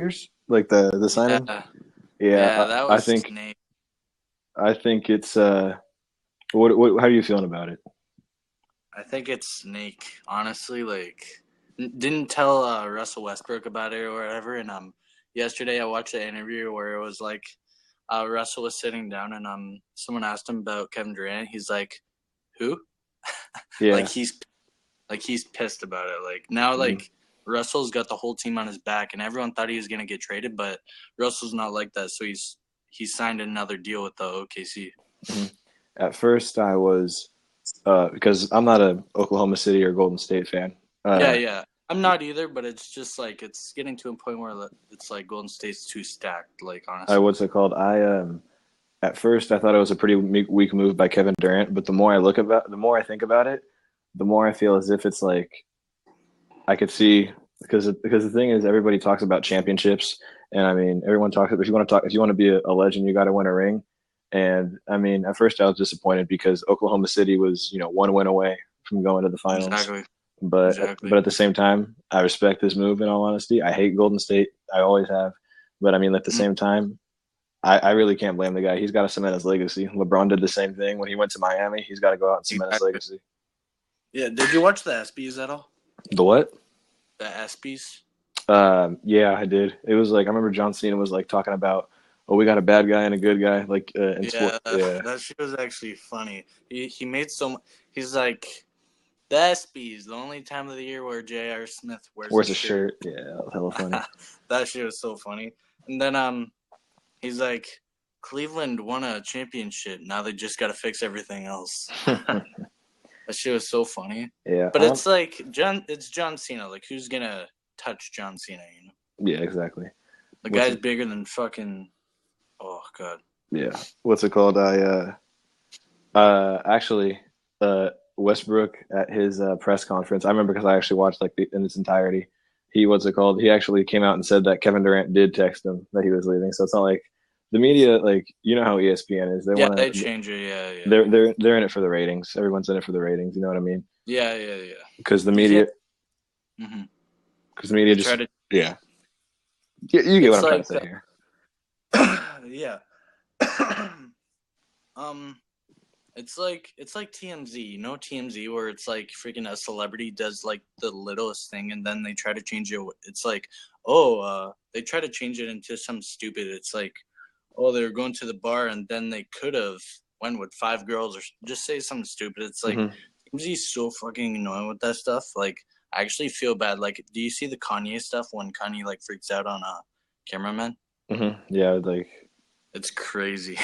Warriors, like the signing. Yeah, Yeah, yeah, that I was think snake. I think it's what how are you feeling about it? I think it's snake. Honestly, like didn't tell Russell Westbrook about it or whatever. And yesterday I watched an interview where it was like Russell was sitting down and someone asked him about Kevin Durant. He's like, who? like Yeah. he's he's pissed about it. Like now, Mhm. like Russell's got the whole team on his back, and everyone thought he was gonna get traded, but Russell's not like that. So he's signed another deal with the OKC. Mhm. At first, I was because I'm not a Oklahoma City or Golden State fan. Yeah, Uh, yeah. I'm not either, but it's just like it's getting to a point where it's like Golden State's too stacked. Like honestly, what's it called? I At first, I thought it was a pretty weak move by Kevin Durant, but the more I think about it, the more I feel as if it's like I could see because the thing is everybody talks about championships, and I mean everyone talks if you want to be a legend, you got to win a ring. And I mean, at first I was disappointed because Oklahoma City was one win away from going to the finals, exactly, but exactly. at the same time, I respect this move. In all honesty, I hate Golden State, I always have, but I mean at the Mm, same time, I really can't blame the guy. He's got to cement his legacy. LeBron did the same thing when he went to Miami. He's got to go out and cement his exactly. legacy. Yeah. Did you watch the ESPYS at all? The what? The ESPYS. Yeah, I did. It was like I remember John Cena was like talking about, oh, we got a bad guy and a good guy, like in sport. Yeah, Yeah, that shit was actually funny. He made He's like the ESPYS, the only time of the year where J.R. Smith wears a wears a shirt. shirt. Yeah, that was hella funny. That shit was so funny. And then he's like, Cleveland won a championship. Now they just got to fix everything else. That shit was so funny. Yeah, But it's like it's John Cena. Like, who's gonna touch John Cena? You know, yeah, exactly. the What's guy's it? bigger than fucking. Oh god. Yeah, what's it called? Actually, Westbrook at his press conference. I remember because I actually watched like in its entirety. He what's it called? He actually came out and said that Kevin Durant did text him that he was leaving. So it's not like the media, like you know how ESPN is. They Yeah, want they to. change it. Yeah, yeah, They're in it for the ratings. Everyone's in it for the ratings. You know what I mean? yeah, yeah, yeah. Because the You can't. media, Mm-hmm. because the media They just try to. yeah. You get what It's I'm trying to like say here. yeah. um, it's like TMZ. You know TMZ where it's like freaking a celebrity does like the littlest thing and then they try to change it. It's like they try to change it into some stupid. It's like they were going to the bar and then they could have went with five girls or just say something stupid. It's like Hmm. TMZ's so fucking annoying with that stuff. Like I actually feel bad. Like, do you see the Kanye stuff when Kanye like freaks out on a cameraman? Yeah, like It's crazy.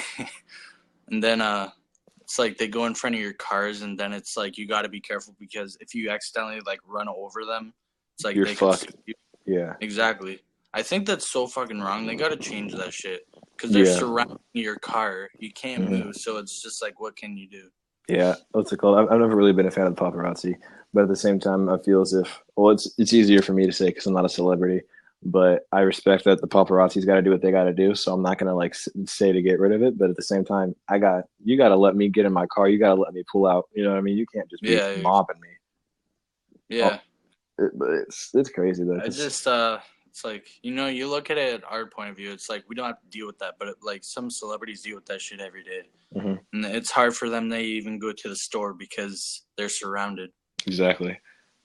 And then it's like they go in front of your cars and then it's like you got to be careful because if you accidentally like run over them, it's like you're they could sue fucked. you. Yeah, Exactly. I think that's so fucking wrong. They got to change that shit because they're yeah, surrounding your car. You can't hmm move, so it's just like what can you do? yeah. What's it called? I've never really been a fan of the paparazzi, but at the same time, I feel as if well, it's easier for me to say because I'm not a celebrity. But I respect that the paparazzi's got to do what they got to do, so I'm not gonna like say to get rid of it. But at the same time, you got to let me get in my car. You got to let me pull out. You know what I mean? You can't just be Yeah, mobbing me. Oh, yeah. but it's crazy though, I because just it's like you look at it at our point of view. It's like we don't have to deal with that, but like some celebrities deal with that shit every day, and it's hard for them. They even go to the store because they're surrounded. exactly.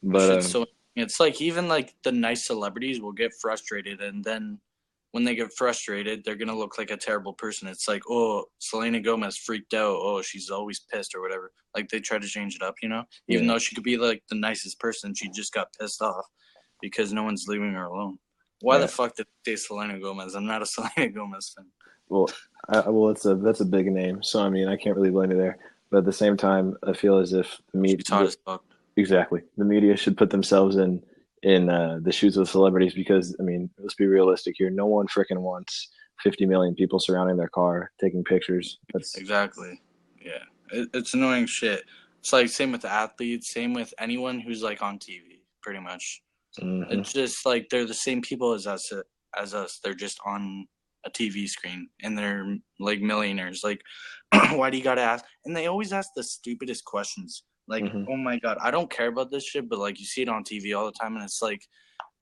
That But shit's so. It's like even like the nice celebrities will get frustrated, and then when they get frustrated, they're gonna look like a terrible person. It's like, oh, Selena Gomez freaked out. Oh, she's always pissed or whatever. Like they try to change it up, even yeah, though she could be like the nicest person, she just got pissed off because no one's leaving her alone. Why the yeah. fuck did they say Selena Gomez? I'm not a Selena Gomez fan. Well, that's a big name, so I mean I can't really blame you there. But at the same time, I feel as if She's hot as fuck. exactly the media should put themselves in the shoes of celebrities because I mean let's be realistic here. No one freaking wants 50 million people surrounding their car taking pictures. That's Exactly. Yeah, it's annoying shit. It's like same with athletes, same with anyone who's like on TV, pretty much. hmm It's just like they're the same people as us. They're just on a TV screen and they're like millionaires. Like, why do you gotta ask? And they always ask the stupidest questions. Like, hmm oh my god, I don't care about this shit, but like you see it on TV all the time, and it's like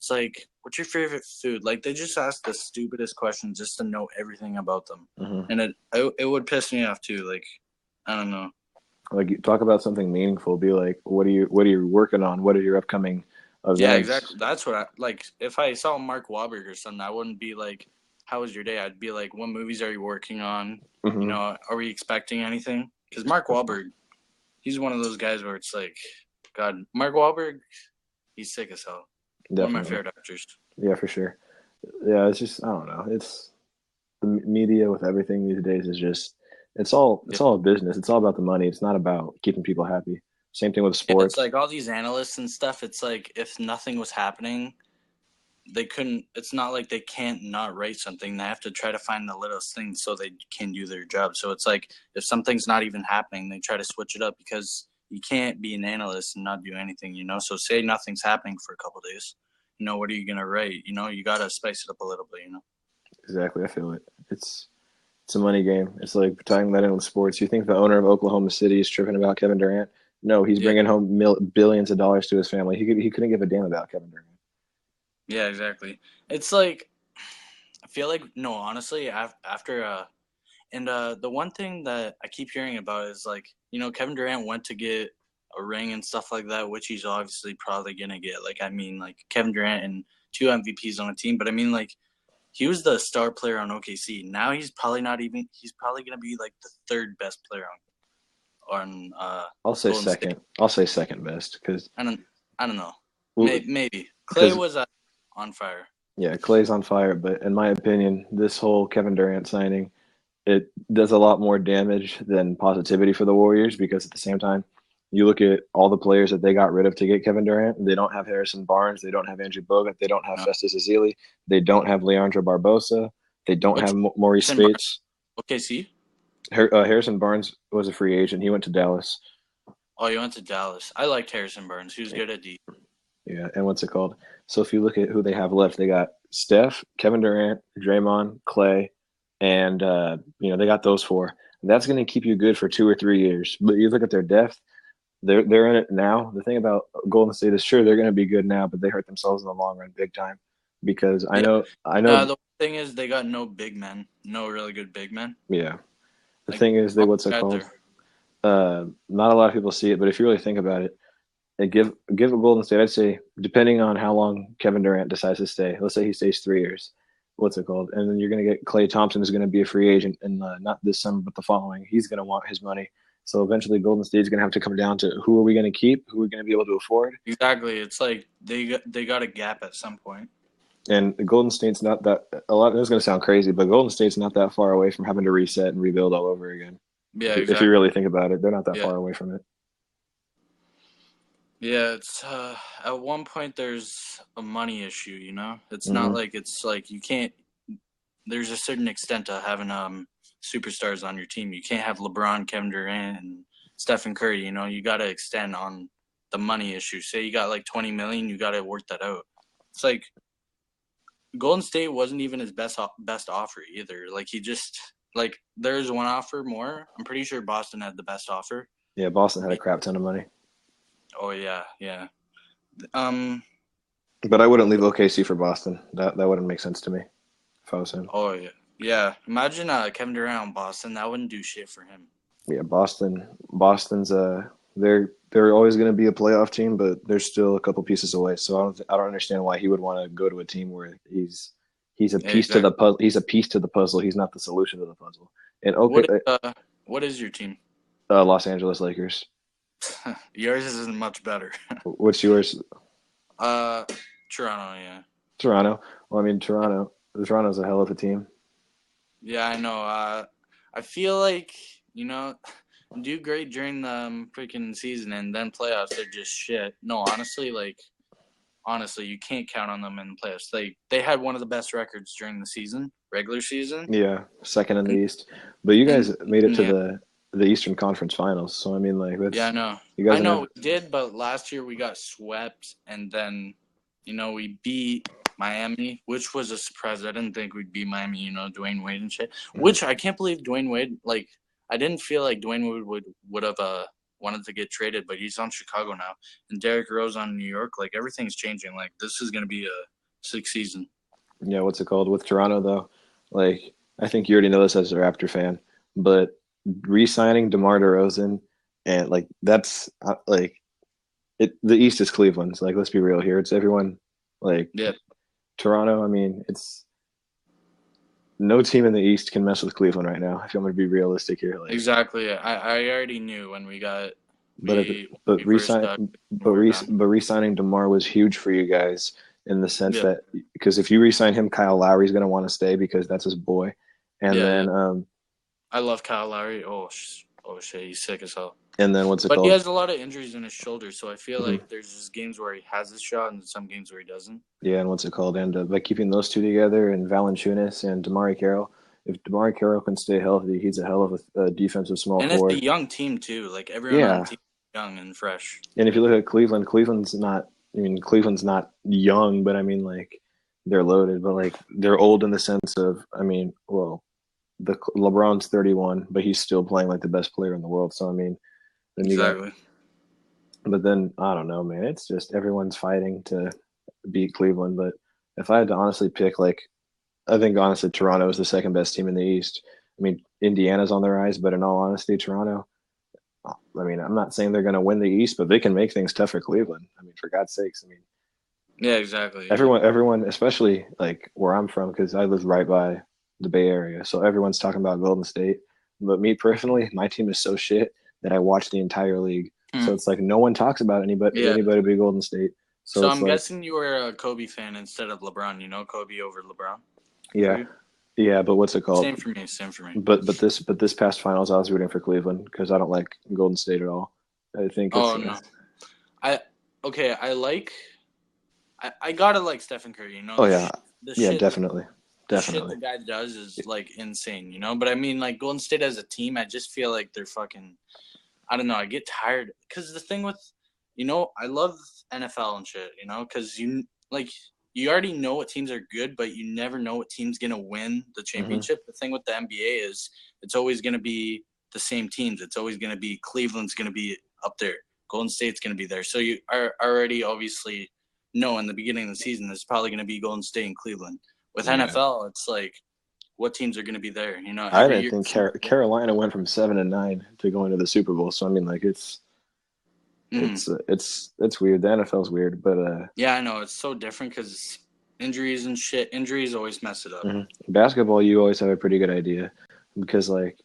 It's like, what's your favorite food? Like, they just ask the stupidest questions just to know everything about them, Mm-hmm. and it would piss me off too. Like, I don't know. Like you talk about something meaningful. Be like, what are you working on? What are your upcoming Yeah, events? exactly. That's what I like. If I saw Mark Wahlberg or something, I wouldn't be like, "How was your day?" I'd be like, "What movies are you working on? You Mm-hmm. know, are we expecting anything?" Because Mark Wahlberg, he's one of those guys where it's like, God, Mark Wahlberg, he's sick as hell. One of my Definitely. favorite actors. Yeah, for sure. Yeah, it's just I don't know. It's the media with everything these days is just Yeah. it's all a business. It's all about the money. It's not about keeping people happy. Same thing with Yeah, it's sports. like all these analysts and stuff. It's like if nothing was happening, they couldn't. It's not like they can't not write something. They have to try to find the littlest thing so they can do their job. So it's like if something's not even happening, they try to switch it up because you can't be an analyst and not do anything. You know. So say nothing's happening for a couple days. You know, what are you gonna write? You know, you gotta spice it up a little bit. You know. Exactly, I feel it. It's a money game. It's like tying that in with sports. You think the owner of Oklahoma City is tripping about Kevin Durant? No, he's Yeah. bringing home billions of dollars to his family. He couldn't give a damn about Kevin Durant. Yeah. Exactly. It's like I feel like no, honestly, after and the one thing that I keep hearing about is like, you know, Kevin Durant went to get a ring and stuff like that, which he's obviously probably gonna get. Like, I mean, like Kevin Durant and two MVPs on a team, but I mean, like he was the star player on OKC. Now he's probably not even. He's probably gonna be like the third best player on I'll say Golden State. second. I'll say second best because I don't. I don't know. well, Maybe Clay because was on fire. yeah, Clay's on fire. But in my opinion, this whole Kevin Durant signing it does a lot more damage than positivity for the Warriors because at the same time, you look at all the players that they got rid of to get Kevin Durant. They don't have Harrison Barnes. They don't have Andrew Bogut. They don't have No. Festus Ezeli. They don't have Leandro Barbosa. They don't What's have Maurice Harrison Barnes? Spates. OKC? Harrison Barnes was a free agent. He went to Dallas. Oh, you went to Dallas. I liked Harrison Barnes. He was good at D. Yeah, and what's it called? So if you look at who they have left, they got Steph, Kevin Durant, Draymond, Clay, and they got those four. That's going to keep you good for 2 or 3 years. But you look at their depth; they're in it now. The thing about Golden State is sure they're going to be good now, but they hurt themselves in the long run big time because Yeah. I know, The thing is, they got no big men, no really good big men. yeah. The Like thing is, they all what's it the guys called? are. Not a lot of people see it, but if you really think about it, give a Golden State. I'd say depending on how long Kevin Durant decides to stay. Let's say he stays 3 years. What's it called? And then you're going to get Klay Thompson is going to be a free agent in not this summer but the following. He's going to want his money. So eventually, Golden State's going to have to come down to who are we going to keep, who are we going to be able to afford. Exactly. It's like they got a gap at some point. And Golden State's not that a lot. This is going to sound crazy, but Golden State's not that far away from having to reset and rebuild all over again. Yeah, If you exactly. really think about it, they're not that Yeah. far away from it. Yeah, it's at one point there's a money issue, you know? It's not Hmm. like it's like you can't there's a certain extent to having superstars on your team. You can't have LeBron, Kevin Durant and Stephen Curry, you know? You got to extend on the money issue. Say you got like 20 million, you got to work that out. It's like Golden State wasn't even his best offer either. Like he just like there's one offer more. I'm pretty sure Boston had the best offer. Yeah, Boston had a crap ton of money, Oh yeah, yeah. Um. but I wouldn't leave OKC for Boston. That wouldn't make sense to me if I was him. Oh yeah, yeah. Imagine Kevin Durant on Boston. That wouldn't do shit for him. Yeah, Boston's they're always going to be a playoff team, but they're still a couple pieces away. So I don't understand why he would want to go to a team where he's a Yeah, piece to the exactly. puzzle. He's a piece to the puzzle. He's not the solution to the puzzle. And What is your team? Los Angeles Lakers. Yours isn't much better. What's yours? uh, Toronto. Yeah. Toronto. Well, I mean Toronto's a hell of a team. Yeah, I know. I feel like you know do great during the freaking season and then playoffs. They're just shit. No, honestly, you can't count on them in the playoffs. They had one of the best records during the season, regular season. Yeah, second in the East. But you And guys made it to yeah, the Eastern Conference Finals. So I mean, like yeah, I that's know. you guys I don't know have. we did, but last year we got swept, and then we beat Miami, which was a surprise. I didn't think we'd beat Miami. Dwayne Wade and shit. Mhm. Which I can't believe Dwayne Wade. Like I didn't feel like Dwayne Wade would have wanted to get traded, but he's on Chicago now, and Derrick Rose on New York. Like everything's changing. Like this is gonna be a sick season. Yeah, what's it called? With Toronto, though, like, I think you already know this as a Raptor fan, but re-signing DeMar DeRozan and, like, that's, like, the East is Cleveland's. Like, let's be real here. It's everyone, like, Yeah, Toronto, I mean, it's no team in the East can mess with Cleveland right now, if I'm going to be realistic here. Like, exactly. I already knew when we got but we first got we were done. but re-signing DeMar was huge for you guys in the sense Yeah, that because if you re-sign him, Kyle Lowry's going to want to stay because that's his boy, and yeah. then I love Kyle Lowry. Oh shit, he's sick as hell. what's it But he called? has a lot of injuries in his shoulder, so I feel Mhm. like there's just games where he has his shot and some games where he doesn't. Yeah, and what's it called? And by keeping those two together and Valanciunas and DeMar Carroll, if DeMar Carroll can stay healthy, he's a hell of a defensive small And it's forward. a young team too. Like everyone on the Yeah, team is young and fresh. and if you look at Cleveland, Cleveland's not. I mean, Cleveland's not young, but I mean, like, they're loaded, but like they're old in the sense of, I mean, well, the LeBron's 31, but he's still playing like the best player in the world. So I mean, then you got, Exactly. but then I don't know, man. It's just everyone's fighting to beat Cleveland. But if I had to honestly pick, like, I think honestly Toronto is the second best team in the East. I mean, Indiana's on the rise, but in all honesty, Toronto. I mean, I'm not saying they're going to win the East, but they can make things tough for Cleveland. I mean, for God's sakes, I mean, Yeah, exactly. Yeah. everyone, especially like where I'm from, because I live right by the Bay Area, so everyone's talking about Golden State. But me personally, my team is so shit that I watch the entire league. So it's like no one talks about Yeah. anybody but Golden State. So So it's I'm like, guessing you were a Kobe fan instead of LeBron. You know, Kobe over LeBron. yeah, yeah. But what's it called? Same for me. Same for me. But this past finals, I was rooting for Cleveland because I don't like Golden State at all. I think it's Oh no. Okay. I gotta like Stephen Curry. You know. oh yeah, The yeah, shit. definitely, The shit definitely. the guy does is like insane. You know. But I mean, like Golden State as a team, I just feel like they're fucking. I don't know. I get tired because the thing with, I love NFL and shit. Because you already know what teams are good, but you never know what team's gonna win the championship. The thing with the NBA is it's always gonna be the same teams. It's always gonna be Cleveland's gonna be up there, Golden State's gonna be there. So you are already obviously know in the beginning of the season it's probably gonna be Golden State and Cleveland. With Yeah. NFL, it's like what teams are gonna be there. I Every didn't year. think Carolina went from 7-9 to going to the Super Bowl. So I mean, like it's weird. The NFL's weird, but Yeah, I know it's so different because injuries and shit. Injuries always mess it up. basketball, you always have a pretty good idea because like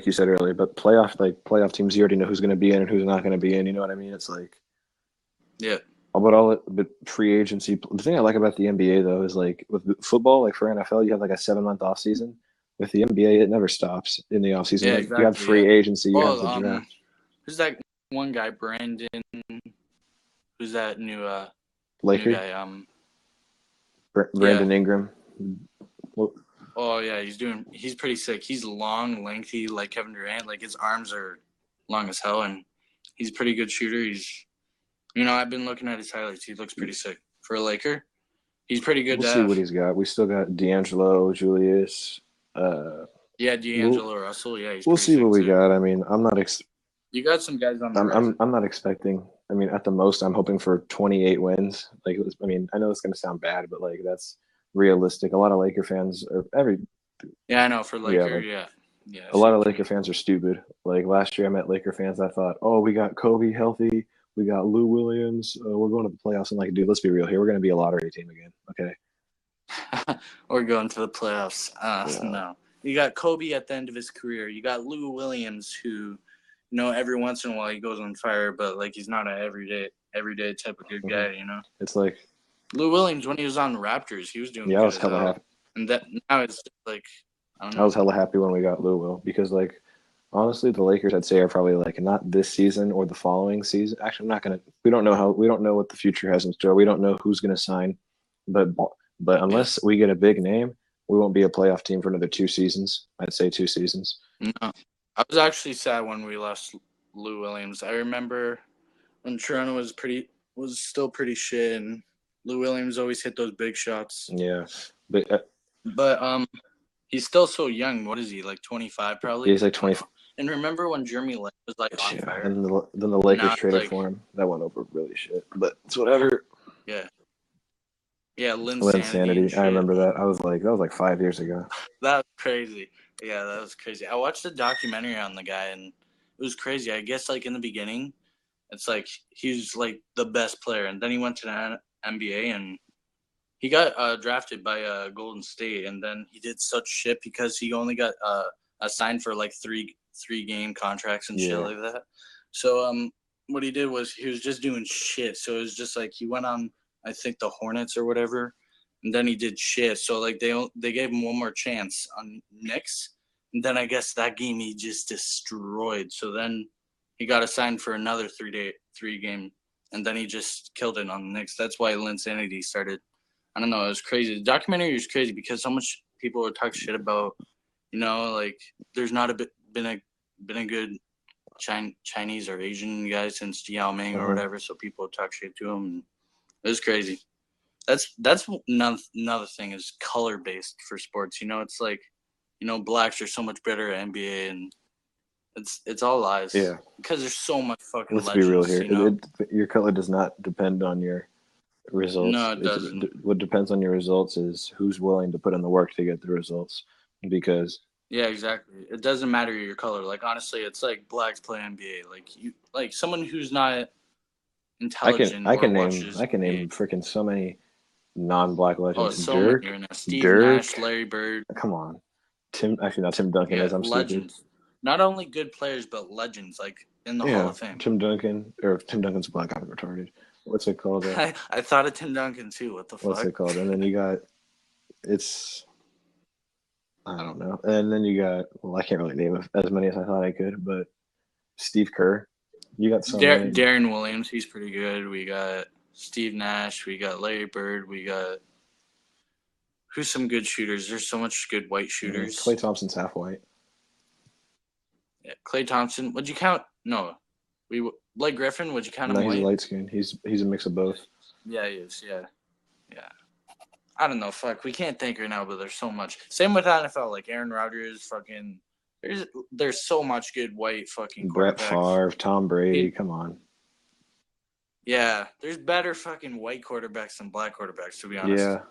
you said earlier, but playoff teams, you already know who's going to be in and who's not going to be in. You know what I mean? It's like Yeah, but free agency. The thing I like about the NBA though is like with football, like for NFL, you have like a 7-month off season. With the NBA, it never stops in the off season. yeah, Like you have exactly. free Yeah. agency, you have the Well, draft. who's that one guy? Brandon. Who's that new Laker, guy? Brandon Ingram. Well, Oh yeah, he's pretty sick. He's long, lengthy, like Kevin Durant. Like his arms are long as hell, and he's a pretty good shooter. I've been looking at his highlights. He looks pretty sick for a Laker. He's pretty good we'll to see have. what he's got. We still got D'Angelo, Julius. Yeah, D'Angelo Russell. Yeah, he's We'll pretty see sick what we too. got. I mean, I'm not. You got some guys on the rise. I'm not expecting. I mean, at the most, I'm hoping for 28 wins. Like, I mean, I know it's going to sound bad, but like that's realistic. A lot of Laker fans are Yeah, I know for Laker. like, Yeah. a lot of Laker fans are stupid. Like last year, I met Laker fans. I thought, oh, we got Kobe healthy. We got Lou Williams. We're going to the playoffs. I'm like, dude, let's be real here. We're going to be a lottery team again. Okay. We're going to the playoffs. Yeah. No. You got Kobe at the end of his career. You got Lou Williams, who, every once in a while he goes on fire, but like he's not an everyday type of good guy. It's like Lou Williams when he was on the Raptors, he was doing yeah, good I was as hella hell. happy. And that now it's like I don't know. I was hella happy when we got Lou Will because like honestly, the Lakers I'd say are probably like not this season or the following season. Actually, I'm not gonna. We don't know what the future has in store. We don't know who's gonna sign, but unless we get a big name, we won't be a playoff team for another 2 seasons. I'd say 2 seasons. No. I was actually sad when we lost Lou Williams. I remember when Toronto was still pretty shit, and Lou Williams always hit those big shots. Yeah, but But he's still so young. What is he, like 25 probably? he's like 20. And remember when Jeremy Lin was like on Yeah, fire? and then the Lakers Now it's traded like, for him. That went over really shit, but it's whatever. yeah, yeah, Linsanity and Linsanity. I shit. remember that. That was like 5 years ago. That was crazy. Yeah, that was crazy. I watched a documentary on the guy, and it was crazy. I guess like in the beginning, it's like he's like the best player, and then he went to the NBA, and he got drafted by Golden State, and then he did such shit because he only got assigned for like three game contracts and shit Yeah. like that. So what he did was he was just doing shit. So it was just like he went on, I think, the Hornets or whatever, and then he did shit. So like they gave him one more chance on Knicks, and then I guess that game he just destroyed. So then he got assigned for another 3 game, and then he just killed it on the Knicks. That's why Linsanity started. I don't know. It was crazy. The documentary was crazy because so much people would talk shit about, like there's not been a good Chinese or Asian guy since Yao Ming or whatever. So people would talk shit to him. And it was crazy. That's another thing is color based for sports. It's like, blacks are so much better at NBA, and it's all lies. Yeah. Because there's so much fucking Let's legends. be real here. Your color does not depend on your results. No, it doesn't. What depends on your results is who's willing to put in the work to get the results. Because yeah, exactly. It doesn't matter your color. Like honestly, it's like blacks play NBA. Like someone who's not intelligent I or can watches. name freaking so many non-black legends. So Dirk, many right now. Steve Dirk. Nash, Larry Bird. Come on, Actually, not Tim Duncan. Yeah, As I'm legends. stupid. Not only good players, but legends. Like in the Hall of Fame. Tim Duncan's black. I'm retarded. What's it called? I thought of Tim Duncan too. What the fuck? What's it called? And then you got I don't know. And then you got I can't really name as many as I thought I could, but Steve Kerr. You got some. Darren Williams, he's pretty good. We got Steve Nash. We got Larry Bird. We got who's some good shooters. There's so much good white shooters. Klay Thompson's half white. Yeah, Klay Thompson. Would you count? No, Blake Griffin. Would you count him white? He's light skinned. He's a mix of both. Yeah, he is. Yeah. I don't know. Fuck, we can't think right now, but there's so much. Same with NFL, like Aaron Rodgers. Fucking, there's so much good white fucking Brett Favre, Tom Brady. Come on. Yeah, there's better fucking white quarterbacks than black quarterbacks, to be honest. Yeah.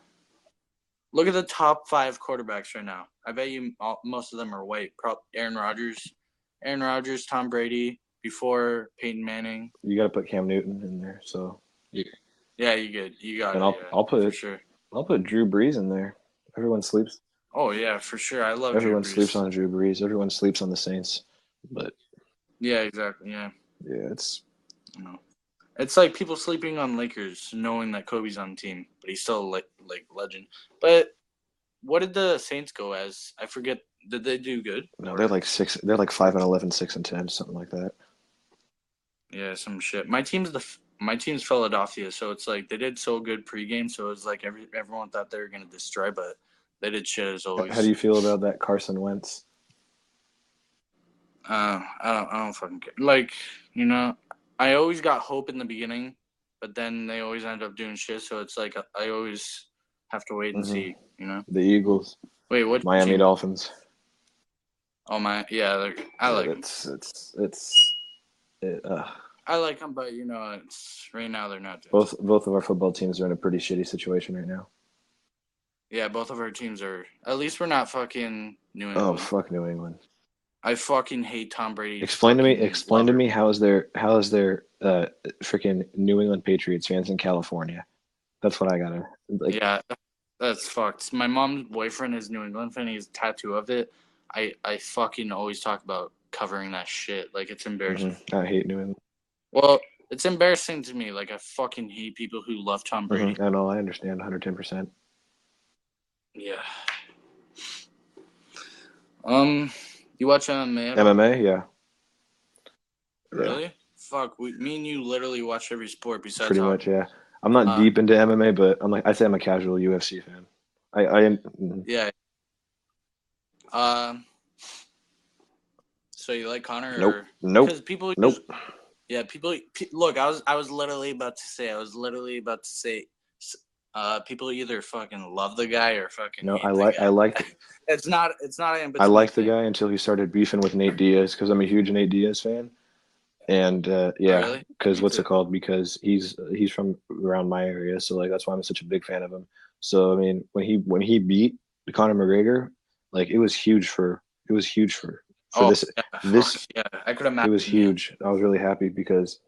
Look at the top 5 quarterbacks right now. I bet you most of them are white. Aaron Rodgers, Tom Brady, before Peyton Manning. You got to put Cam Newton in there, so. Yeah, you good. You got and it. I'll put for sure. I'll put Drew Brees in there. Everyone sleeps. Oh yeah, for sure. I love. Everyone sleeps on Drew Brees. Everyone sleeps on the Saints, but. Yeah, exactly. Yeah. Yeah, it's. It's like people sleeping on Lakers, knowing that Kobe's on the team, but he's still like legend. But what did the Saints go as? I forget. Did they do good? No, they're like 6. They're like 5-11, 6-10, something like that. Yeah, some shit. My team's Philadelphia, so it's like they did so good pregame, so it's like everyone thought they were gonna destroy, but they did shit as always. How do you feel about that Carson Wentz? I don't fucking care. Like, I always got hope in the beginning, but then they always end up doing shit. So it's like I always have to wait and see. The Eagles. Wait, what? Miami Dolphins. Oh my, yeah, I like them. I like them, but it's right now they're not. Both of our football teams are in a pretty shitty situation right now. Yeah, both of our teams are. At least we're not fucking New England. Oh fuck New England. I fucking hate Tom Brady. Explain to me how is there freaking New England Patriots fans in California? That's what I gotta like. Yeah, that's fucked. My mom's boyfriend is New England fan. He has a tattoo of it. I fucking always talk about covering that shit. Like it's embarrassing. I hate New England. Well, it's embarrassing to me. Like I fucking hate people who love Tom Brady. I know. I understand 110%. Yeah. You watch MMA? MMA, yeah. Really? Yeah. Fuck, me and you literally watch every sport besides pretty much, yeah. I'm not deep into MMA, but I say I'm a casual UFC fan. I am. Yeah. So you like Conor? Nope. Because people. Nope. Yeah, people. Look, I was literally about to say. People either fucking love the guy or fucking No, hate the I guy. liked It's not an in I between liked the thing. guy until he started beefing with Nate Diaz because I'm a huge Nate Diaz fan. And Oh yeah, really? because Me what's too. it called? Because he's from around my area, so like that's why I'm such a big fan of him. So I mean, when he beat Conor McGregor, like it was huge for Oh this yeah, fuck this yeah. I could it was imagine. Yeah. huge. I was really happy because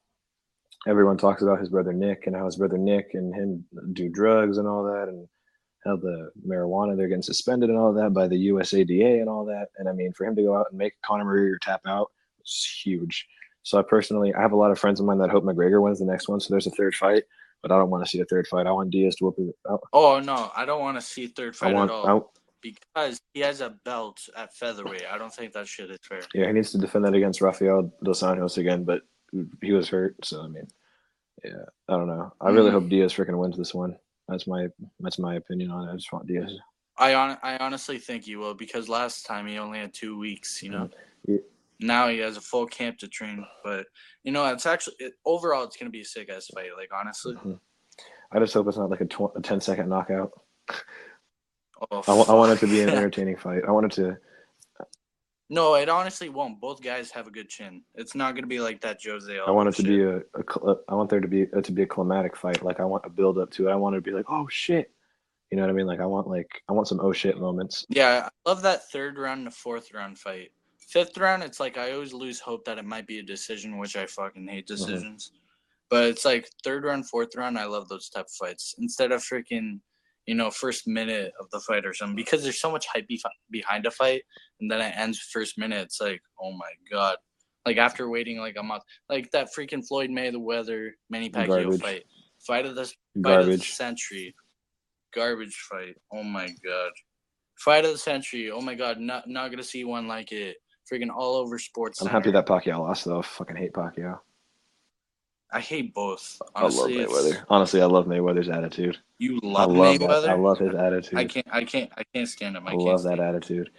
everyone talks about his brother Nick and how his brother Nick and him do drugs and all that, and how the marijuana they're getting suspended and all that by the USADA and all that. And I mean, for him to go out and make Conor McGregor tap out was huge. So I have a lot of friends of mine that hope McGregor wins the next one. So there's a third fight, but I don't want to see a third fight. I want Diaz to whoop it. Oh no, I don't want to see third I fight at want, all because he has a belt at featherweight. I don't think that shit is fair. yeah, he needs to defend that against Rafael dos Anjos again, but he was hurt. So I mean, yeah, I don't know. I really Mm, hope Diaz freaking wins this one. That's my that's my opinion on it. I just want Diaz. I honestly think he will because last time he only had 2 weeks. Mm. Yeah, Now he has a full camp to train. But it's actually overall it's gonna be a sick ass fight. Like honestly. mhm. I just hope it's not like a 10-second knockout. Oh I want it fuck. to be an entertaining fight. I want it to. No, it honestly won't. Both guys have a good chin. It's not gonna be like that Jose I want Aldo it to be shit. I want there to be a climatic fight. Like I want a build up to it. I want it to be like, oh shit. You know what I mean? I want some oh shit moments. Yeah, I love that third round to fourth round fight. Fifth round, it's like I always lose hope that it might be a decision, which I fucking hate Hmm. decisions. But it's like third round, fourth round, I love those type of fights. Instead of freaking, first minute of the fight or something. Because there's so much hype behind a fight, and then it ends first minute. It's like, oh my god. Like after waiting like a month. Like that freaking Floyd Mayweather Manny Pacquiao Garbage. fight. Fight of the Garbage. century. Garbage fight. Oh my god. Fight of the century. Oh my god, not gonna see one like it. Freaking all over Sports I'm happy Center. that Pacquiao lost though. I fucking hate Pacquiao. I hate both. I love Honestly, it's Mayweather. Honestly, I love Mayweather's attitude. you I love love that. I Mayweather. love his attitude. I can't stand him. I I can't love that stand him. attitude.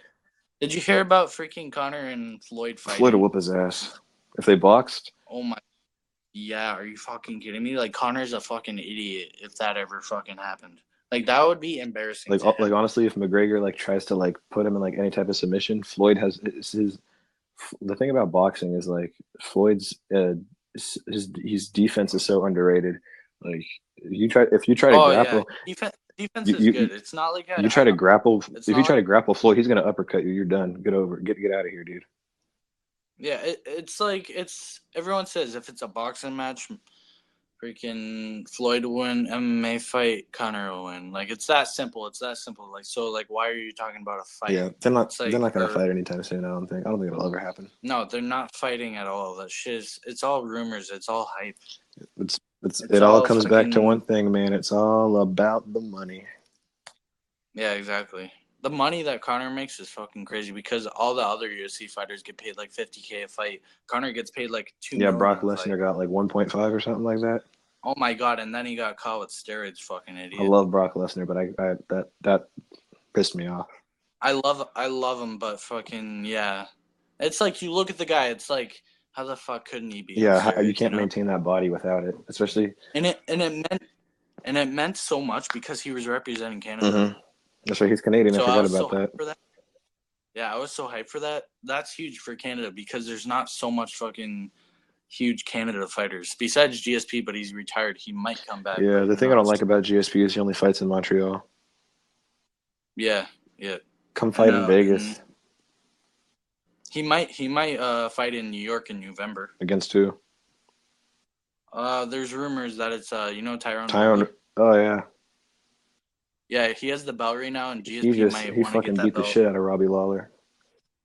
Did you hear about freaking Connor and Floyd Floyd will fighting? whoop his ass. If they boxed, Oh my, yeah. Are you fucking kidding me? Like Connor's a fucking idiot if that ever fucking happened. Like that would be embarrassing to like him. honestly, if McGregor like tries to like put him in like any type of submission, Floyd has his the thing about boxing is like Floyd's his defense is so underrated. Like if you try to Oh yeah, grapple, defense you is you good. It's not like you try to grapple. it's If you not try like to grapple Floyd, he's gonna uppercut you. You're done. Get over. Get out of here, dude. yeah. It's like it's everyone says if it's a boxing match, freaking Floyd will win. MMA fight, Connor will win. Like it's that simple. It's that simple. Like so, like why are you talking about a fight? Yeah, It's they're like not gonna or fight anytime soon. I don't think it'll ever happen. no, they're not fighting at all. That shit is. It's all rumors. It's all hype. It's It all all comes back to one fucking thing, man. It's all about the money. yeah, exactly. The money that Connor makes is fucking crazy because all the other UFC fighters get paid like 50K a fight. Connor gets paid like 2 Yeah, million Brock a fight. Lesnar got like 1.5 or something like that. Oh my god! And then he got caught with steroids. Fucking I idiot. love Brock Lesnar, but that pissed me off. I love him, but fucking yeah. It's like you look at the guy. It's like how the fuck couldn't he be on Yeah, you steroids? can't maintain that body without it, especially. And it meant so much because he was representing Canada. Mm-hmm. That's right. He's Canadian. I So I forgot was about so that. hyped for that. Yeah, I was so hyped for that. That's huge for Canada because there's not so much fucking huge Canada fighters besides GSP, but he's retired. He might come back, Yeah, but the who thing I don't knows? like about GSP is he only fights in Montreal. Yeah, yeah. Come I fight in know, and Vegas he might fight in New York in November. against who? There's rumors that it's Tyrone Tyrone. Woodley. Oh yeah, Yeah, he has the belt right now, and GSP might he want to get fucking that beat the belt. shit out of Robbie Lawler.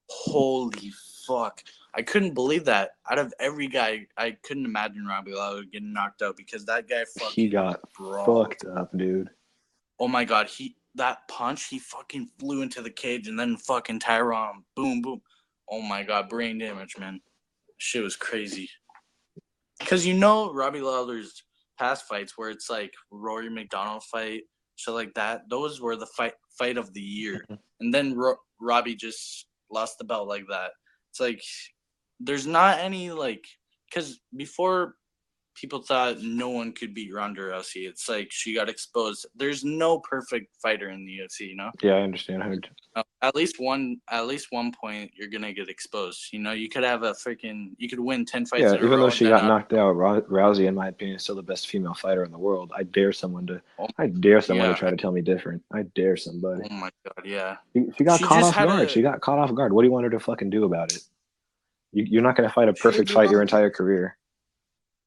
Holy fuck! I couldn't believe that. Out of every guy, I couldn't imagine Robbie Lawler getting knocked out because that guy He fucking got brawled. fucked up, dude. Oh my god, that punch, he fucking flew into the cage and then fucking Tyrone, boom, boom. Oh my god, brain damage, man. Shit was crazy. Because Robbie Lawler's past fights where it's like Rory McDonald fight, shit like that. Those were the fight of the year, and then Robbie just lost the belt like that. It's like there's not any like because before people thought no one could beat Ronda Rousey. It's like she got exposed. There's no perfect fighter in the UFC, you know. Yeah, I understand. I heard. At least one point you're gonna get exposed. You know, you could have you could win 10 fights Yeah, in a even row. though she got knocked out, Rousey, in my opinion, is still the best female fighter in the world. I dare someone to try to tell me different. I dare somebody. Oh my god, yeah. She got caught off guard. a- She got caught off guard. What do you want her to fucking do about it? You're not going to fight a She had perfect the fight your wrong- entire career.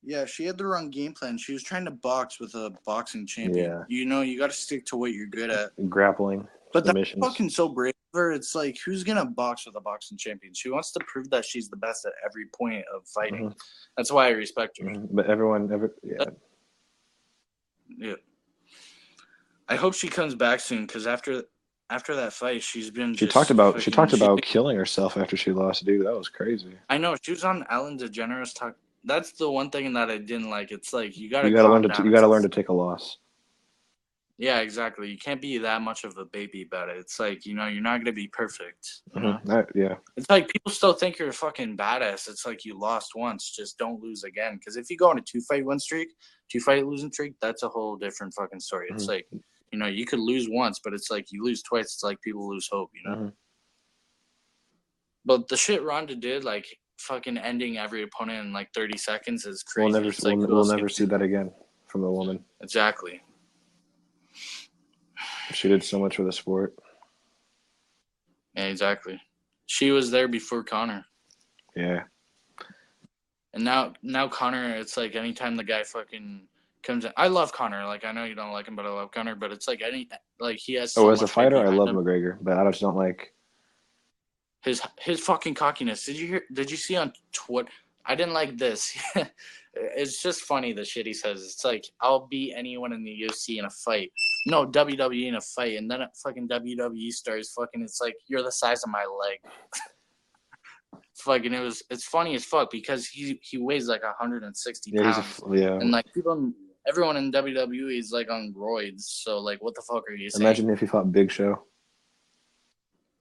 Yeah, she had the wrong game plan. She was trying to box with a boxing champion. Yeah. You know, you got to stick to what you're good at. Grappling, But that's submissions. fucking so brave of her. It's like, who's gonna box with a boxing champion? She wants to prove that she's the best at every point of fighting. Mhm. That's why I respect her. But yeah. Yeah. I hope she comes back soon because after that fight, she's been. She talked about killing herself after she lost. Dude, that was crazy. I know she was on Ellen DeGeneres talk. That's the one thing that I didn't like. It's like you gotta learn to take a loss. Yeah, exactly. You can't be that much of a baby about it. It's like, you know, you're not gonna be perfect. You know? Yeah. It's like people still think you're a fucking badass. It's like you lost once, just don't lose again. Because if you go on a 2-fight losing streak, that's a whole different fucking story. It's like, you know, you could lose once, but it's like you lose twice. It's like people lose hope, you know. But the shit Ronda did, like fucking ending every opponent in like 30 seconds, is crazy. We'll never see that again from the woman. Exactly. She did so much for the sport. Yeah, exactly. She was there before Conor. Yeah. And now Conor, it's like anytime the guy fucking comes in, I love Conor. Like I know you don't like him, but I love Conor. But it's like he has. As a fighter, I love McGregor, but I just don't like his fucking cockiness. Did you see on Twitter? I didn't like this. It's just funny the shit he says. It's like, I'll beat anyone in the UFC in a fight. No, WWE in a fight. And then fucking WWE starts fucking, it's like, you're the size of my leg. Fucking, it's funny as fuck because he weighs like 160 pounds. And like everyone in WWE is like on roids. So like, what the fuck are you saying? Imagine if he fought Big Show.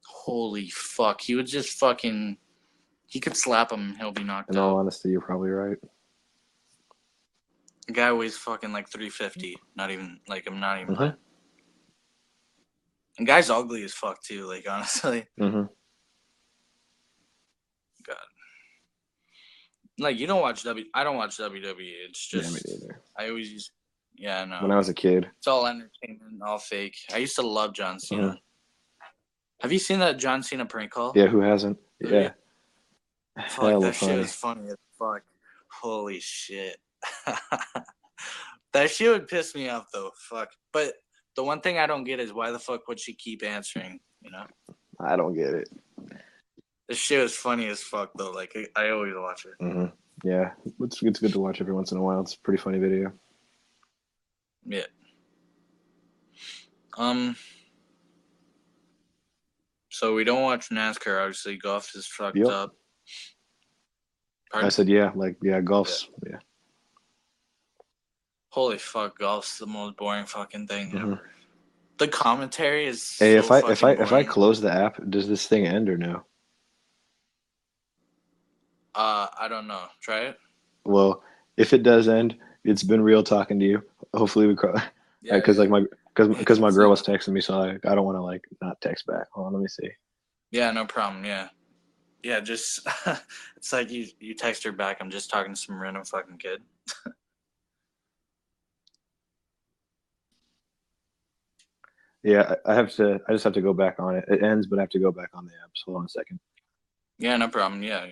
Holy fuck. He would just fucking, he could slap him and he'll be knocked out. In all honesty, you're probably right. The guy weighs fucking like 350. Not even lying. And guy's ugly as fuck too, like honestly. God. Like you don't watch I don't watch WWE. It's just me neither. I always use no. When I was a kid. It's all entertainment, all fake. I used to love John Cena. Have you seen that John Cena prank call? Yeah, who hasn't? Yeah. Fuck, that shit is funny as fuck. Holy shit. That shit would piss me off though. Fuck. But the one thing I don't get is why the fuck would she keep answering, you know? I don't get it. This shit is funny as fuck though. Like I always watch it. Yeah. It's good to watch every once in a while. It's a pretty funny video. Yeah. So we don't watch NASCAR, obviously. Golf is fucked up. Pardon? I said golf's yeah. Holy fuck, golf's the most boring fucking thing ever. The commentary is Hey, if I close the app, does this thing end or no? I don't know. Try it. Well, if it does end, it's been real talking to you. Hopefully we because my girl was texting me, so I don't want to like not text back. Hold on, let me see. Yeah, no problem. Yeah, just it's like you text her back. I'm just talking to some random fucking kid. Yeah, I just have to go back on it. It ends, but I have to go back on the app. So hold on a second. Yeah, no problem. Yeah.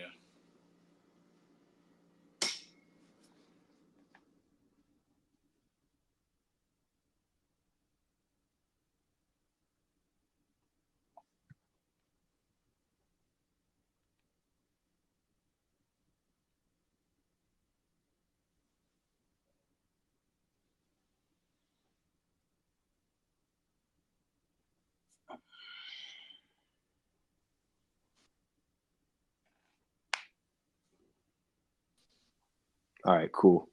All right, cool.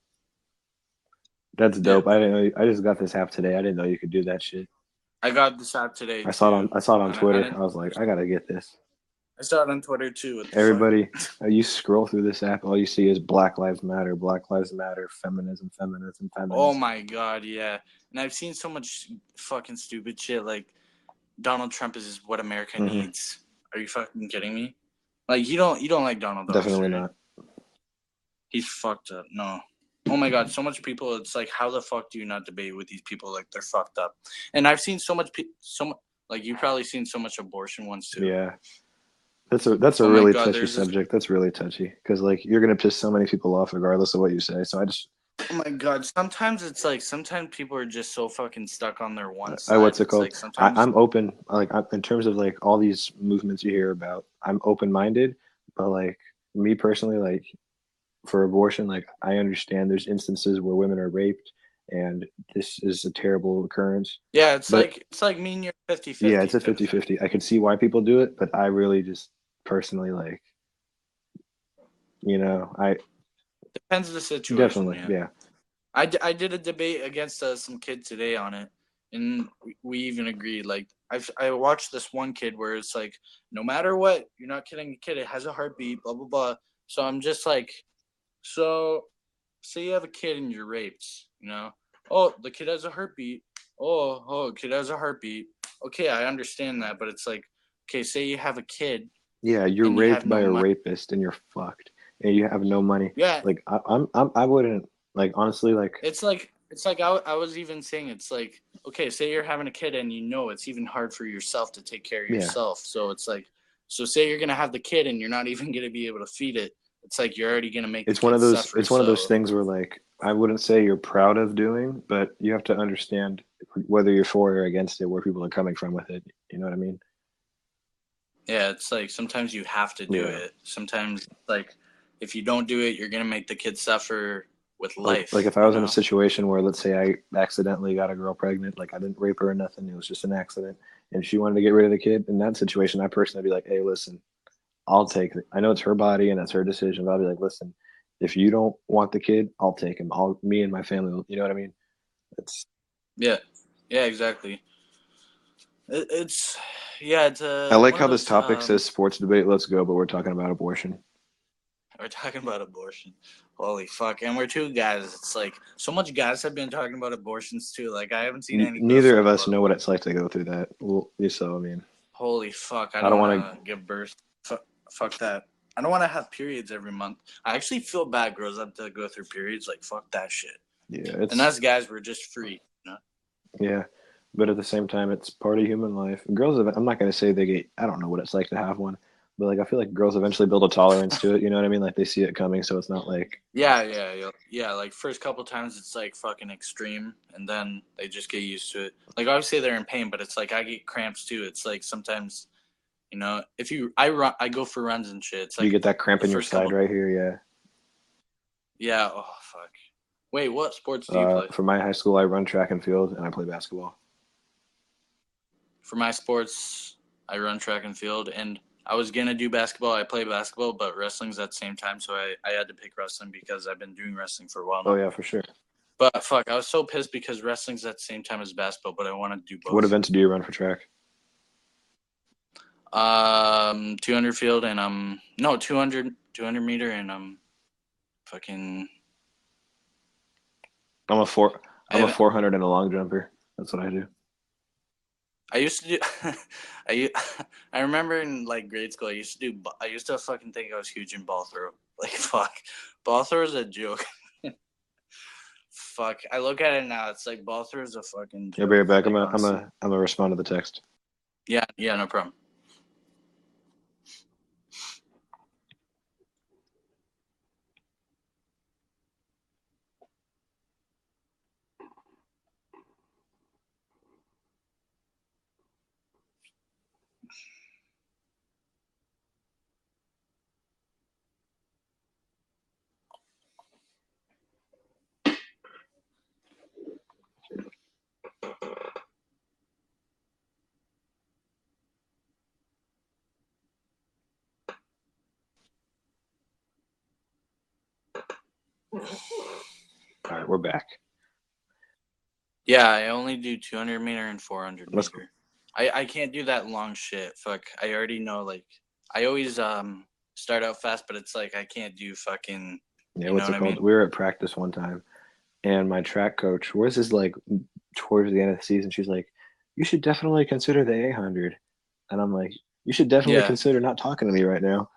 That's dope. I didn't know. I just got this app today. I didn't know you could do that shit. I got this app today. I saw it on Twitter. I was like, I gotta get this. I saw it on Twitter too. Everybody, you scroll through this app, all you see is Black Lives Matter, feminism, feminism, feminism. Oh my god, yeah. And I've seen so much fucking stupid shit like Donald Trump is what America needs. Are you fucking kidding me? Like you don't like Donald Trump? Definitely not. He's fucked up. No. Oh my god, so much people. It's like, how the fuck do you not debate with these people? Like they're fucked up. And I've seen so much, like you've probably seen so much abortion ones too. Yeah, that's a really touchy subject. That's really touchy because like you're gonna piss so many people off regardless of what you say. So I just. Oh my god! Sometimes it's like people are just so fucking stuck on their one side. What's it called? Like sometimes I'm open. Like in terms of like all these movements you hear about, I'm open minded. But like me personally, like for abortion, like I understand there's instances where women are raped, and this is a terrible occurrence. Yeah, it's like me and you're 50-50. Yeah, it's a 50-50. I can see why people do it, but I really just personally like, depends on the situation. Definitely, yeah. I did a debate against some kid today on it, and we even agreed. Like I watched this one kid where it's like, no matter what, you're not killing a kid. It has a heartbeat. Blah blah blah. So I'm just like, so say you have a kid and you're raped. Oh, the kid has a heartbeat. Oh, kid has a heartbeat. Okay, I understand that, but it's like, okay, say you have a kid. Yeah, you're raped by a rapist and you're fucked, and you have no money. Yeah, like I wouldn't like honestly like. It's like I was even saying it's like, okay, say you're having a kid and it's even hard for yourself to take care of yourself. So it's like, so say you're gonna have the kid and you're not even gonna be able to feed it. It's like you're already gonna make. It's one of those. It's one of those things where like I wouldn't say you're proud of doing, but you have to understand whether you're for or against it, where people are coming from with it. You know what I mean? Yeah, it's like sometimes you have to do it. Sometimes like if you don't do it, you're gonna make the kid suffer with life. Like if I was in a situation where, let's say, I accidentally got a girl pregnant, like I didn't rape her or nothing, it was just an accident, and she wanted to get rid of the kid. In that situation, I personally be like, hey, listen, I'll take it. I know it's her body and that's her decision, but I'll be like, listen, if you don't want the kid, I'll take him. Me and my family, you know what I mean? Yeah, exactly. It's I like how this topic says sports debate. Let's go, but we're talking about abortion. We're talking about abortion. Holy fuck! And we're two guys. It's like so much guys have been talking about abortions too. Like I haven't seen any. Neither of us know what it's like to go through that. Well, so I mean. Holy fuck! I don't want to give birth. Fuck that. I don't want to have periods every month. I actually feel bad girls have to go through periods. Like fuck that shit. Yeah. And us guys, we're just free. Yeah. But at the same time, it's part of human life. Girls, I'm not going to say I don't know what it's like to have one, but like I feel like girls eventually build a tolerance to it. You know what I mean? Like they see it coming, so it's not like. Yeah. Like first couple times, it's like fucking extreme, and then they just get used to it. Like obviously they're in pain, but it's like I get cramps too. It's like sometimes, if I go for runs and shit. It's like you get that cramp in your side right here, yeah. Yeah. Oh fuck. Wait, what sports do you play? For my high school, I run track and field, and I play basketball. For my sports, I run track and field, and I was going to do basketball. I play basketball, but wrestling's at the same time, so I had to pick wrestling because I've been doing wrestling for a while now. Oh, yeah, for sure. But, fuck, I was so pissed because wrestling's at the same time as basketball, but I want to do both. What events do you run for track? 200 field and 200 meter and fucking. I'm a 400 and a long jumper. That's what I do. I used to do. I remember in like grade school, I used to fucking think I was huge in ball throw. Like fuck, ball throw is a joke. Fuck, I look at it now. It's like ball throw is a fucking. Yeah, be right back. I'm gonna respond to the text. Yeah, no problem. All right, we're back. Yeah, I only do 200 meter and 400 meter. I can't do that long shit. Fuck, I already know like I always start out fast, but it's like I can't do fucking. Yeah, You know what's what it I called? mean? We were at practice one time, and my track coach, where's this like towards the end of the season, she's like, "You should definitely consider the 800," and I'm like, "You should definitely Yeah. consider not talking to me right now."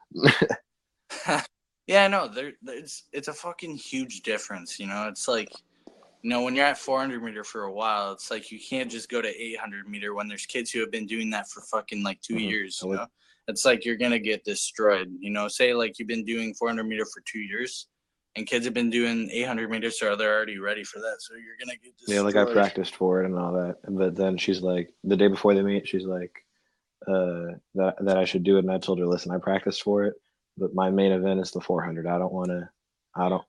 Yeah, I know. It's a fucking huge difference. You know, it's like, when you're at 400 meter for a while, it's like you can't just go to 800 meter when there's kids who have been doing that for fucking like 2 years. I would- It's like you're gonna get destroyed. Say like you've been doing 400 meter for 2 years, and kids have been doing 800 meters, so they're already ready for that. So you're gonna get Yeah, destroyed. like I practiced for it and all that, but then she's like, the day before they meet, she's like, that I should do it, and I told her, listen, I practiced for it, but my main event is the 400. I don't want to, I don't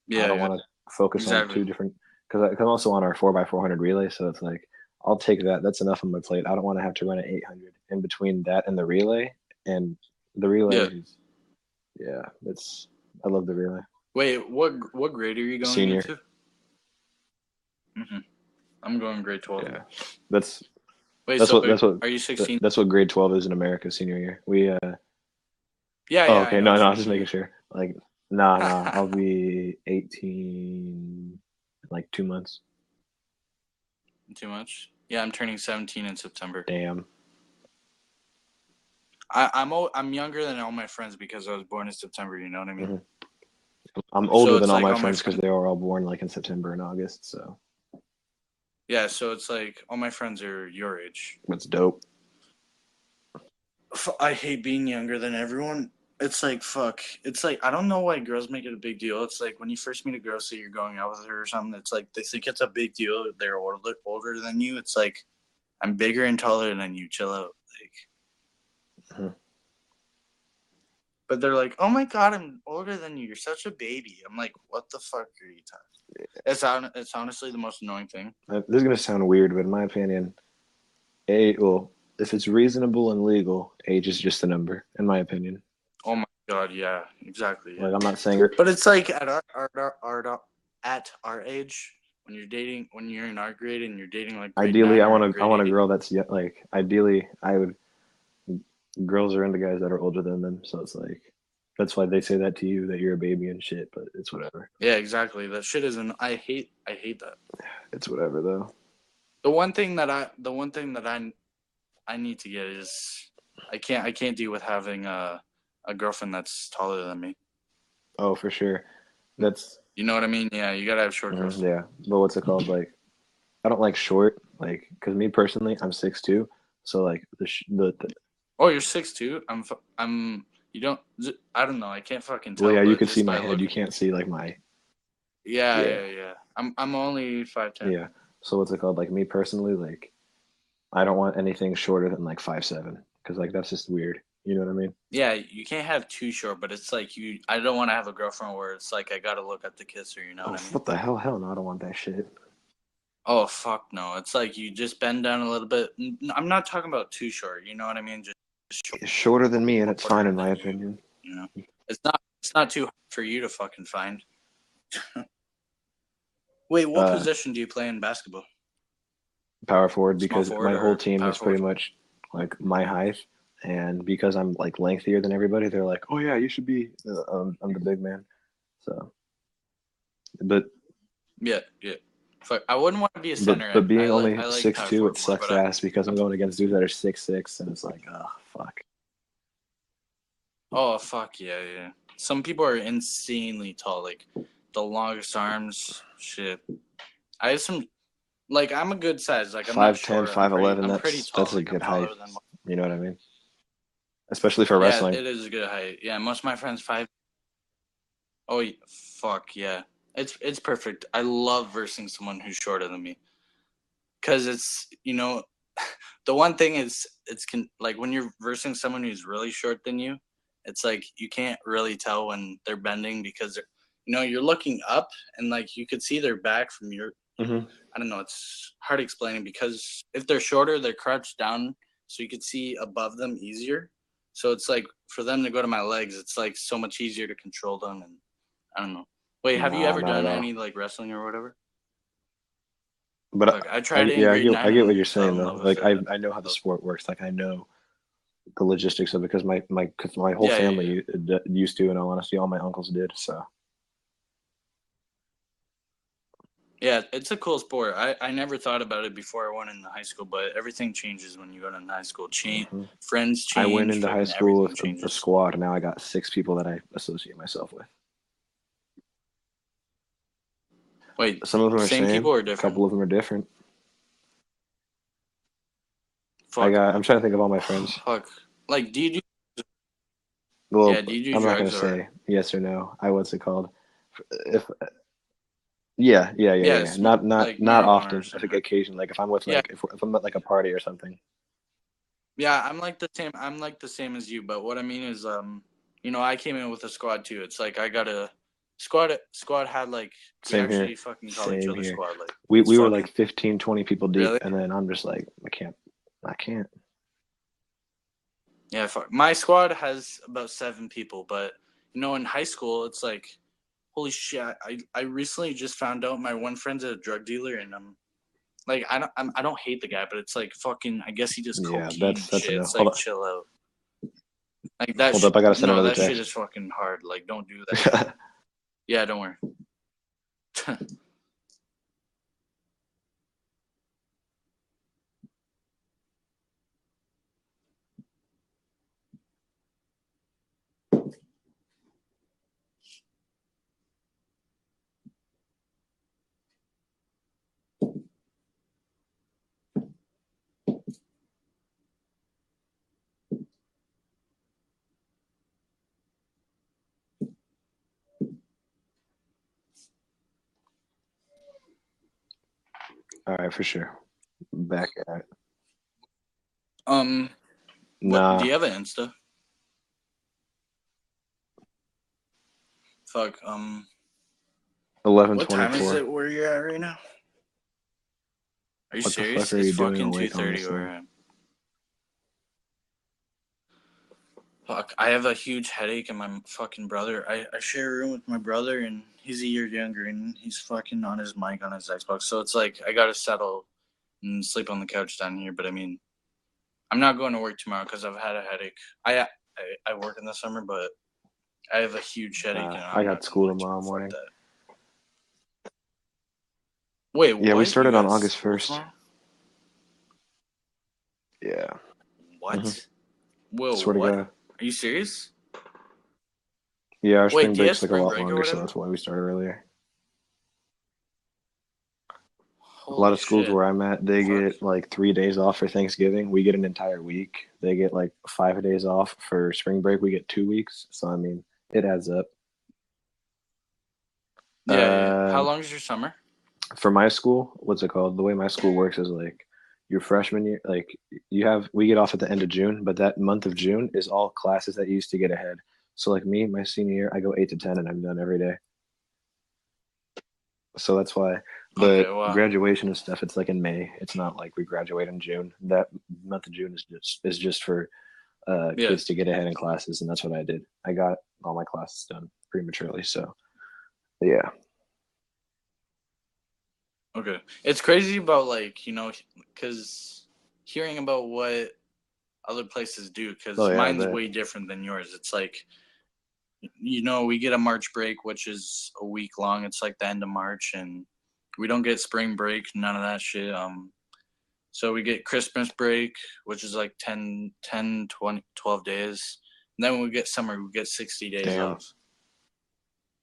Yeah, want to focus on exactly. two different because I'm also on our 4x400 relay, so it's like I'll take that. That's enough on my plate. I don't want to have to run an 800 in between that and the relay, and the relay. Yeah. Yeah, I love the relay. Wait, what grade are you going Senior. into? I'm going grade 12. Yeah, that's Wait, that's so what are you 16? that's what grade 12 is in America, senior year. We Yeah, Oh, yeah. okay. I No, know I was just senior making sure. Like, nah. I'll be 18 in like 2 months. year. Too much. Yeah, I'm turning 17 in September. Damn. I'm younger than all my friends because I was born in September. You know what I mean? I'm older it's than all like my all my friends because friends- they were all born like in September and August. So Yeah, so it's like all my friends are your age. that's dope. I hate being younger than everyone. It's like fuck. It's like I don't know why girls make it a big deal. It's like when you first meet a girl, say you're going out with her or something. It's like they think it's a big deal. They're older than you. It's like I'm bigger and taller than you. Chill out. Mhm. But they're like, oh my god, I'm older than you. You're such a baby. I'm like, what the fuck are you talking? It's honestly the most annoying thing. This is gonna sound weird, but in my opinion, if it's reasonable and legal, age is just a number. In my opinion. Oh my god, yeah, exactly. Yeah. Like I'm not saying. But it's like at our age, when you're in our grade and you're dating like grade Ideally, 9 I or want grade a 8. girl that's like. Ideally, I would. Girls are into guys that are older than them, so it's like. That's why they say that to you, that you're a baby and shit. But it's whatever. Yeah, exactly. That shit isn't. I hate that. It's whatever though. The one thing that I need to get is I can't deal with having a girlfriend that's taller than me. Oh, for sure. That's You know what I mean? Yeah, you gotta have short girls. yeah. But what's it called? Like, I don't like short. Like, cause me personally, I'm 6'2", so like the Oh, you're 6'2". I'm. You don't. I don't know. I can't fucking tell. well, yeah, you but can just see my by head. look- You can't see like my Yeah. I'm only 5'10". yeah. So what's it called? Like me personally, like I don't want anything shorter than like 5'7", cause like that's just weird. You know what I mean? Yeah, you can't have too short, but it's like I don't want to have a girlfriend where it's like I gotta look at the kisser. You know Oh, what I mean? what the hell? Hell no, I don't want that shit. Oh fuck no! It's like you just bend down a little bit. I'm not talking about too short. You know what I mean? Just short. It's shorter than me, and it's fine in my than you. opinion. You know, it's not too hard for you to fucking find. Wait, what position do you play in basketball? Power forward, Small because forward my whole or team power is pretty forward? much like my height, and because I'm like lengthier than everybody, they're like, "Oh yeah, you should be." I'm the big man, so. But Yeah. Fuck, I wouldn't want to be a center. but being I only like 6'2", power it forward sucks more, but ass because I'm going against dudes that are 6'6", and it's like, oh fuck. Oh fuck yeah. Some people are insanely tall, like the longest arms. Shit, I have some. Like I'm a good size. Like I'm not 5'10", short. 5'11", I'm pretty tall. that's a Like I'm good height. taller than. You know what I mean? Especially for Yeah, wrestling. it is a good height. Yeah, most of my friends 5. Oh fuck yeah, it's perfect. I love versing someone who's shorter than me, because it's the one thing is like when you're versing someone who's really short than you, it's like you can't really tell when they're bending because you're looking up and like you could see their back from your. Mm-hmm. I don't know. It's hard explaining because if they're shorter, they're crouched down, so you could see above them easier. So it's like for them to go to my legs, it's like so much easier to control them, and I don't know. Wait, have you Nah, ever not done at all. any like wrestling or whatever? But Like I tried it in yeah, grade 9 I get what and you're fell saying in though. love with Like it. I know how the sport works. Like I know the logistics of it because cause my whole Yeah, yeah, family used to, in all honesty, all my uncles did. So yeah. It's a cool sport. I never thought about it before I went into high school, but everything changes when you go to high school. mhm. Friends I went change. into high Fucking school everything with a changes. squad, and now I got 6 people that I associate myself with. Wait, Some of them are same people same, or a different? couple of them are different. Fuck. I'm trying to think of all my friends. Fuck. Like, do you do? Well, Yeah, do you do I'm not gonna drugs or? say yes or no. What's it called? If yeah. Yes, Not like not marijuana or often. If something. occasion, like if I'm with Yeah, if I'm at like a party or something. yeah. I'm like the same. I'm like the same as you. But what I mean is, I came in with a squad too. It's like I got a squad had like we Same here. actually fucking call each Same other here. squad. Like it's We were fucking like 15, 20 people deep, really. and then I'm just like, I can't. Yeah, fuck. My squad has about 7 people, but in high school, it's like, holy shit! I recently just found out my one friend's a drug dealer, and like I don't hate the guy, but it's like fucking. I guess he does Yeah, cocaine and that's shit. enough. It's like chill out. Like that. Hold up. I gotta send No, another that shit text. is fucking hard. Like, don't do that. Yeah, don't worry. All right, for sure. Back at it. What do Nah, you have an Insta? Fuck. What time is 11:24. it where you're at right now? Are you What the fuck serious? are It's you doing fucking awake on 2:30 this where thing? I am. Fuck, I have a huge headache, and my fucking brother. I share a room with my brother, and he's a year younger, and he's fucking on his mic on his Xbox. So it's like I gotta settle and sleep on the couch down here. But I mean, I'm not going to work tomorrow because I've had a headache. I work in the summer, but I have a huge headache, and I I'm got not going to school work tomorrow tomorrow. Fuck morning. that. Wait, Yeah, we what? You started on got August school 1st. tomorrow? Yeah. What? Whoa, Swear to what? God. Are you serious? Yeah, our Wait, spring do you have break's like a spring lot break or longer, so whatever? that's why we started earlier. A lot Holy of schools shit. where I'm at, they Fuck. get like 3 days off for Thanksgiving. We get an entire week. They get like 5 days off for spring break. We get 2 weeks. So I mean, it adds up. Yeah, yeah. How Um, long is your summer? for my school, what's it called? The way my school works is like your freshman year, like we get off at the end of June, but that month of June is all classes that you used to get ahead. So like me, my senior year, I go 8 to 10, and I'm done every day. So that's why. Okay, But well, graduation and stuff, it's like in May. It's not like we graduate in June. That month of June is just for yeah. kids to get ahead in classes, and that's what I did. I got all my classes done prematurely. So yeah, Okay. It's crazy about like, because hearing about what other places do, oh because yeah, I mine's bet. way different than yours. It's like, we get a March break, which is a week long. It's like the end of March, and we don't get spring break, none of that shit. So we get Christmas break, which is like 10, 20, 12 days. And then when we get summer, we get 60 days Damn. off.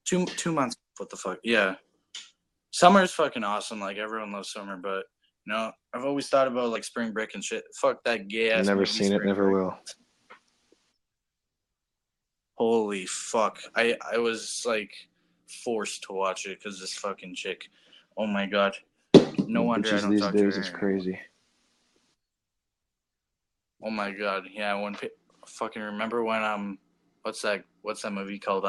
2 months. What the fuck? Yeah. Summer is fucking awesome. Like, everyone loves summer, but, I've always thought about like spring break and shit. Fuck that gay ass Never movie, seen it, Spring never Break. will. Holy fuck. I was like forced to watch it because this fucking chick. Oh my god. No wonder I Bitches don't these talk to days her is anymore. crazy. Oh my god. Yeah, fucking remember when what's that movie called?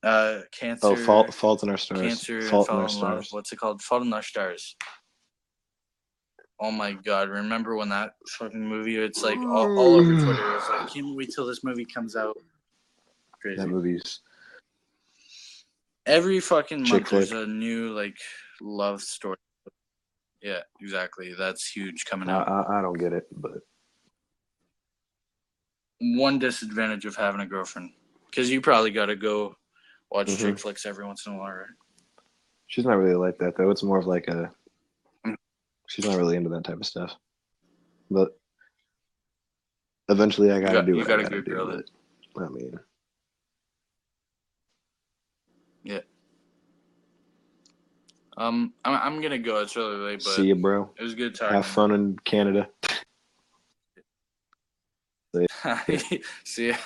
Oh, Cancer Fault in Our Stars. Cancer and Fault in Our Fall in Love. Stars. What's it called? Fault in Our Stars. Oh my god, remember when that fucking movie, it's like all over Twitter. It's like, can't wait till this movie comes out. That Crazy. movie's Every fucking chick month there's flick. a new like love story. Yeah, exactly. That's huge coming out. I don't get it, but one disadvantage of having a girlfriend, because you probably got to go watch Mhm. chick flicks every once in a while, right? She's not really like that though. It's more of like a. She's not really into that type of stuff. But eventually, I gotta do You what got I a gotta good do. girl then. But I mean, Yeah. I'm gonna go. It's really late, but see you, bro. it was good talking. Have fun in Canada. See ya.